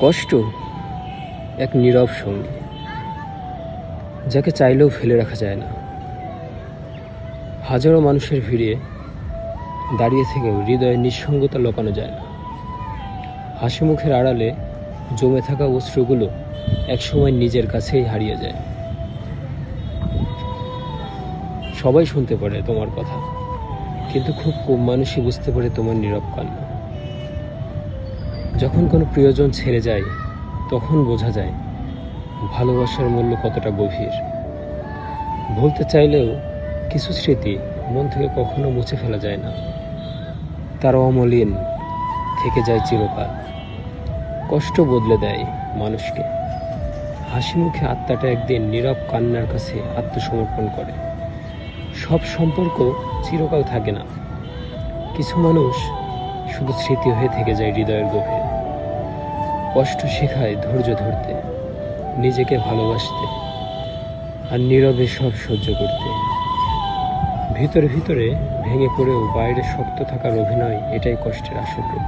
কষ্ট এক নীরব সঙ্গী, যাকে চাইলেও ফেলে রাখা যায় না। হাজারো মানুষের ভিড়ে দাঁড়িয়ে থেকেও হৃদয়ে নিঃসঙ্গতা লোকানো যায় না। হাসি মুখের আড়ালে জমে থাকা অশ্রুগুলো একসময় নিজের কাছেই হারিয়ে যায়। সবাই শুনতে পারে তোমার কথা, কিন্তু খুব কম মানুষই বুঝতে পারে তোমার নীরব কান্না। যখন কোনো প্রিয়জন ছেড়ে যায়, তখন বোঝা যায় ভালোবাসার মূল্য কতটা গভীর। ভুলতে চাইলেও কিছু স্মৃতি মন থেকে কখনো মুছে ফেলা যায় না, তারা অমলিন থেকে যায় চিরকাল। কষ্ট বদলে দেয় মানুষকে, হাসি মুখে আত্মাটা একদিন নীরব কান্নার কাছে আত্মসমর্পণ করে। সব সম্পর্ক চিরকাল থাকে না, কিছু মানুষ শুধু স্মৃতি হয়ে থেকে যায় হৃদয়ের গভীরে। কষ্ট শেখায় ধৈর্য ধরতে, নিজেকে ভালোবাসতে, আর নীরবে সব সহ্য করতে। ভিতরে ভিতরে ভেঙে পড়েও বাইরে শক্ত থাকার অভিনয়, এটাই কষ্টের আসল রূপ।